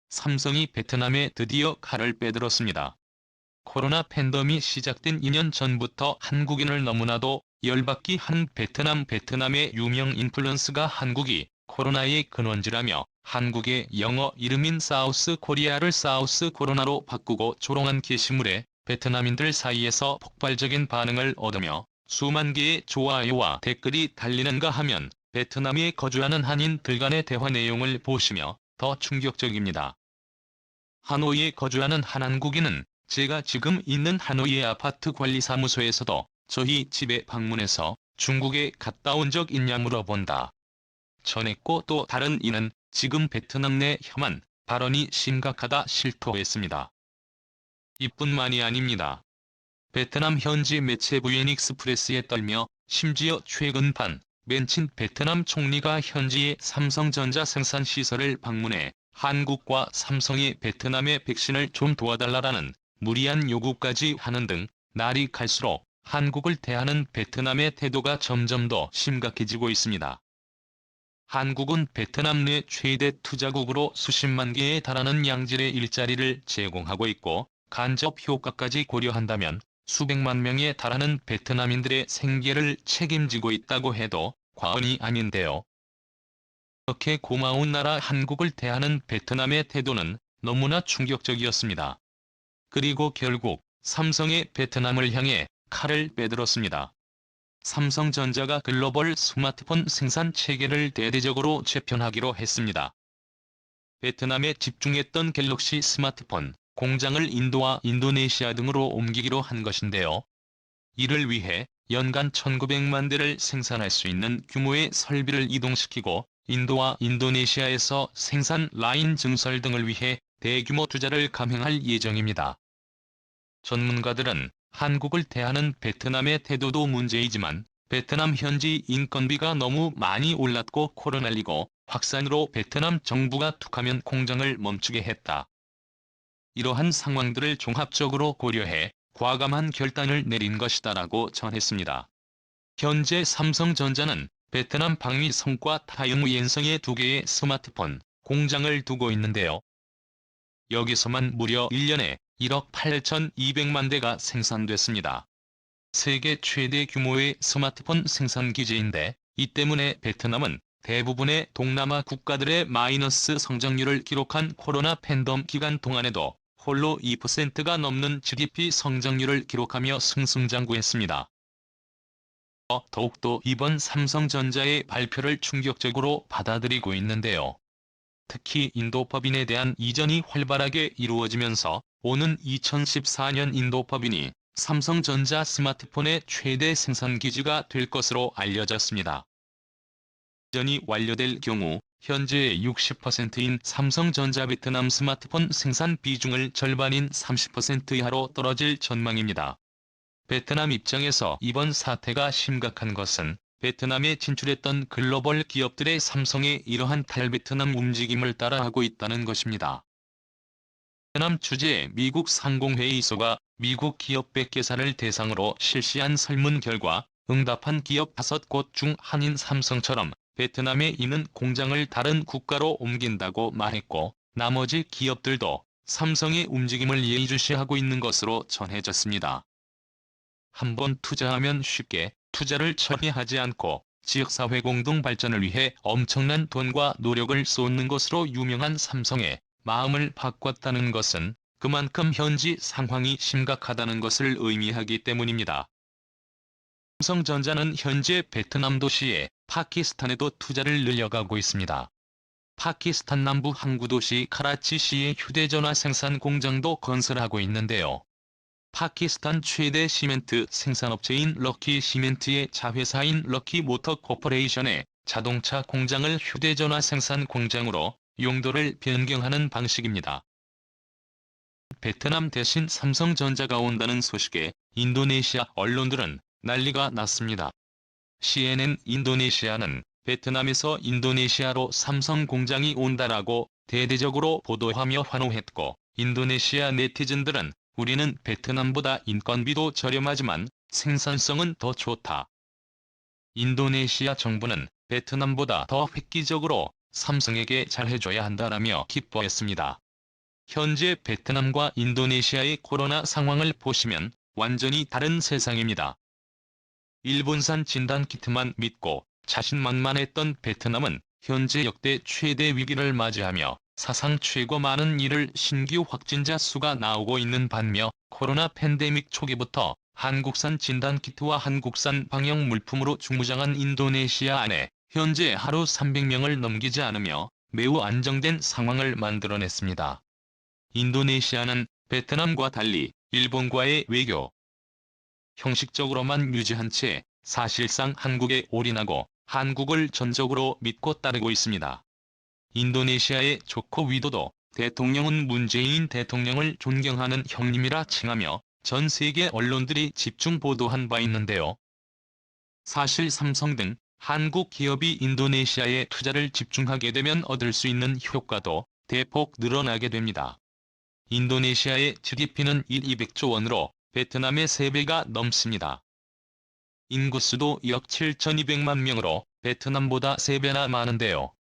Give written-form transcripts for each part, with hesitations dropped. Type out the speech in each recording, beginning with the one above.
삼성이 베트남에 드디어 칼을 빼들었습니다. 코로나 팬데믹이 시작된 2년 전부터 한국인을 너무나도 열받게 한 베트남의 유명 인플루언서가 한국이 코로나의 근원지라며 한국의 영어 이름인 사우스 코리아를 사우스 코로나로 바꾸고 조롱한 게시물에 베트남인들 사이에서 폭발적인 반응을 얻으며 수만 개의 좋아요와 댓글이 달리는가 하면 베트남에 거주하는 한인들 간의 대화 내용을 보시며 더 충격적입니다. 하노이에 거주하는 한 한국인은 제가 지금 있는 하노이의 아파트 관리사무소에서도 저희 집에 방문해서 중국에 갔다 온 적 있냐 물어본다. 전했고 또 다른 이는 지금 베트남 내 혐한 발언이 심각하다 실토했습니다. 이뿐만이 아닙니다. 베트남 현지 매체 VNexpress에 떨며 심지어 최근 맨친 베트남 총리가 현지의 삼성전자 생산시설을 방문해 한국과 삼성이 베트남의 백신을 좀 도와달라라는 무리한 요구까지 하는 등 날이 갈수록 한국을 대하는 베트남의 태도가 점점 더 심각해지고 있습니다. 한국은 베트남 내 최대 투자국으로 수십만 개에 달하는 양질의 일자리를 제공하고 있고 간접 효과까지 고려한다면 수백만 명에 달하는 베트남인들의 생계를 책임지고 있다고 해도 과언이 아닌데요. 이렇게 고마운 나라 한국을 대하는 베트남의 태도는 너무나 충격적이었습니다. 그리고 결국 삼성의 베트남을 향해 칼을 빼들었습니다. 삼성전자가 글로벌 스마트폰 생산 체계를 대대적으로 재편하기로 했습니다. 베트남에 집중했던 갤럭시 스마트폰 공장을 인도와 인도네시아 등으로 옮기기로 한 것인데요. 이를 위해 연간 1900만 대를 생산할 수 있는 규모의 설비를 이동시키고 인도와 인도네시아에서 생산 라인 증설 등을 위해 대규모 투자를 감행할 예정입니다. 전문가들은 한국을 대하는 베트남의 태도도 문제이지만 베트남 현지 인건비가 너무 많이 올랐고 코로나19 확산으로 베트남 정부가 툭하면 공장을 멈추게 했다. 이러한 상황들을 종합적으로 고려해 과감한 결단을 내린 것이다라고 전했습니다. 현재 삼성전자는 베트남 방위 성과 타이ung 옌성에 2개의 스마트폰 공장을 두고 있는데요. 여기서만 무려 1년에 1억 8,200만 대가 생산됐습니다. 세계 최대 규모의 스마트폰 생산 기지인데 이 때문에 베트남은 대부분의 동남아 국가들의 마이너스 성장률을 기록한 코로나 팬데믹 기간 동안에도 홀로 2%가 넘는 GDP 성장률을 기록하며 승승장구했습니다. 더욱더 이번 삼성전자의 발표를 충격적으로 받아들이고 있는데요. 특히 인도 법인에 대한 이전이 활발하게 이루어지면서 오는 2014년 인도 법인이 삼성전자 스마트폰의 최대 생산기지가 될 것으로 알려졌습니다. 이전이 완료될 경우 현재의 60%인 삼성전자 베트남 스마트폰 생산 비중을 절반인 30% 이하로 떨어질 전망입니다. 베트남 입장에서 이번 사태가 심각한 것은 베트남에 진출했던 글로벌 기업들의 삼성의 이러한 탈베트남 움직임을 따라하고 있다는 것입니다. 베트남 주재의 미국 상공회의소가 미국 기업 100개사를 대상으로 실시한 설문 결과 응답한 기업 5곳 중 하나인 삼성처럼 베트남에 있는 공장을 다른 국가로 옮긴다고 말했고 나머지 기업들도 삼성의 움직임을 예의주시하고 있는 것으로 전해졌습니다. 한번 투자하면 쉽게 투자를 처리하지 않고 지역사회 공동 발전을 위해 엄청난 돈과 노력을 쏟는 것으로 유명한 삼성의 마음을 바꿨다는 것은 그만큼 현지 상황이 심각하다는 것을 의미하기 때문입니다. 삼성전자는 현재 베트남 도시에 파키스탄에도 투자를 늘려가고 있습니다. 파키스탄 남부 항구 도시 카라치시의 휴대전화 생산 공장도 건설하고 있는데요. 파키스탄 최대 시멘트 생산업체인 럭키 시멘트의 자회사인 럭키 모터 코퍼레이션의 자동차 공장을 휴대전화 생산 공장으로 용도를 변경하는 방식입니다. 베트남 대신 삼성전자가 온다는 소식에 인도네시아 언론들은 난리가 났습니다. CNN 인도네시아는 베트남에서 인도네시아로 삼성 공장이 온다라고 대대적으로 보도하며 환호했고 인도네시아 네티즌들은 우리는 베트남보다 인건비도 저렴하지만 생산성은 더 좋다. 인도네시아 정부는 베트남보다 더 획기적으로 삼성에게 잘해줘야 한다라며 기뻐했습니다. 현재 베트남과 인도네시아의 코로나 상황을 보시면 완전히 다른 세상입니다. 일본산 진단키트만 믿고 자신만만했던 베트남은 현재 역대 최대 위기를 맞이하며 사상 최고 많은 일을 신규 확진자 수가 나오고 있는 반면 코로나 팬데믹 초기부터 한국산 진단키트와 한국산 방역 물품으로 중무장한 인도네시아 안에 현재 하루 300명을 넘기지 않으며 매우 안정된 상황을 만들어냈습니다. 인도네시아는 베트남과 달리 일본과의 외교 형식적으로만 유지한 채 사실상 한국에 올인하고 한국을 전적으로 믿고 따르고 있습니다. 인도네시아의 조코 위도도 대통령은 문재인 대통령을 존경하는 형님이라 칭하며 전 세계 언론들이 집중 보도한 바 있는데요. 사실 삼성 등 한국 기업이 인도네시아에 투자를 집중하게 되면 얻을 수 있는 효과도 대폭 늘어나게 됩니다. 인도네시아의 GDP는 200조 원으로 베트남의 3배가 넘습니다. 인구수도 약 7,200만 명으로 베트남보다 3배나 많은데요.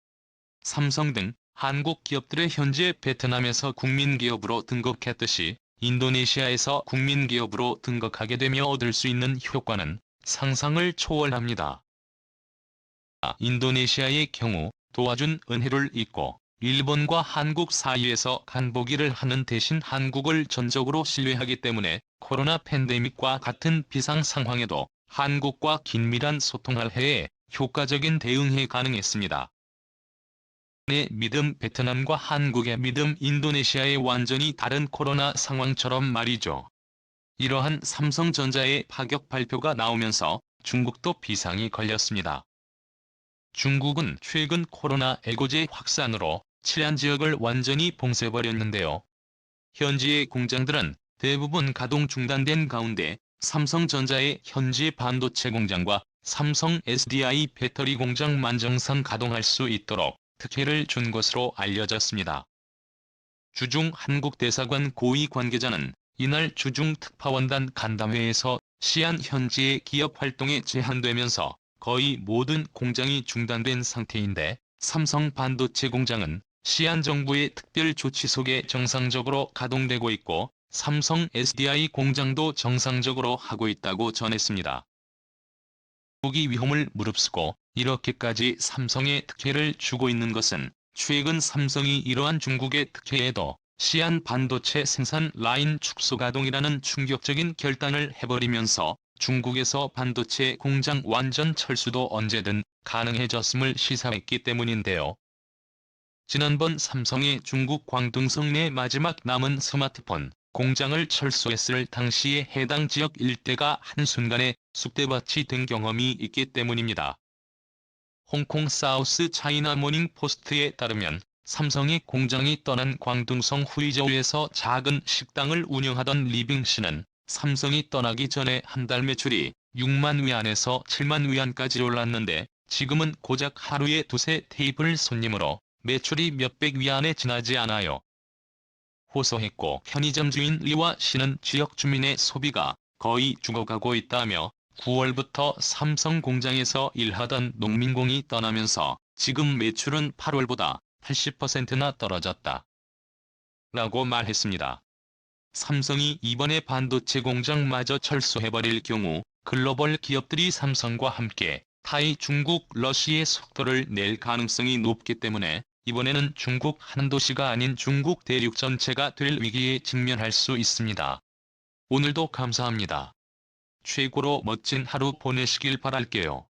삼성 등 한국 기업들의 현재 베트남에서 국민기업으로 등극했듯이 인도네시아에서 국민기업으로 등극하게 되며 얻을 수 있는 효과는 상상을 초월합니다. 인도네시아의 경우 도와준 은혜를 잊고 일본과 한국 사이에서 간보기를 하는 대신 한국을 전적으로 신뢰하기 때문에 코로나 팬데믹과 같은 비상 상황에도 한국과 긴밀한 소통할 해에 효과적인 대응이 가능했습니다. 의 믿음 베트남과 한국의 믿음 인도네시아의 완전히 다른 코로나 상황처럼 말이죠. 이러한 삼성전자의 파격 발표가 나오면서 중국도 비상이 걸렸습니다. 중국은 최근 코로나 에고제 확산으로 칠안 지역을 완전히 봉쇄해버렸는데요. 현지의 공장들은 대부분 가동 중단된 가운데 삼성전자의 현지 반도체 공장과 삼성 SDI 배터리 공장만 정상 가동할 수 있도록 특혜를 준 것으로 알려졌습니다. 주중 한국 대사관 고위 관계자는 이날 주중 특파원단 간담회에서 시안 현지의 기업 활동이 제한되면서 거의 모든 공장이 중단된 상태인데 삼성 반도체 공장은 시안 정부의 특별 조치 속에 정상적으로 가동되고 있고 삼성 SDI 공장도 정상적으로 하고 있다고 전했습니다. 중국이 위험을 무릅쓰고 이렇게까지 삼성에 특혜를 주고 있는 것은 최근 삼성이 이러한 중국의 특혜에도 시안 반도체 생산 라인 축소 가동이라는 충격적인 결단을 해버리면서 중국에서 반도체 공장 완전 철수도 언제든 가능해졌음을 시사했기 때문인데요. 지난번 삼성의 중국 광둥성 내 마지막 남은 스마트폰 공장을 철수했을 당시에 해당 지역 일대가 한순간에 쑥대밭이 된 경험이 있기 때문입니다. 홍콩 사우스 차이나 모닝 포스트에 따르면 삼성의 공장이 떠난 광둥성 후이저우에서 작은 식당을 운영하던 리빙 씨는 삼성이 떠나기 전에 한 달 매출이 6만 위안에서 7만 위안까지 올랐는데 지금은 고작 하루에 두세 테이블 손님으로 매출이 몇백 위안에 지나지 않아요. 호소했고 편의점 주인 리와 씨는 지역 주민의 소비가 거의 죽어가고 있다며 9월부터 삼성 공장에서 일하던 농민공이 떠나면서 지금 매출은 8월보다 80%나 떨어졌다. 라고 말했습니다. 삼성이 이번에 반도체 공장마저 철수해버릴 경우 글로벌 기업들이 삼성과 함께 타이, 중국, 러시아의 속도를 낼 가능성이 높기 때문에 이번에는 중국 한 도시가 아닌 중국 대륙 전체가 될 위기에 직면할 수 있습니다. 오늘도 감사합니다. 최고로 멋진 하루 보내시길 바랄게요.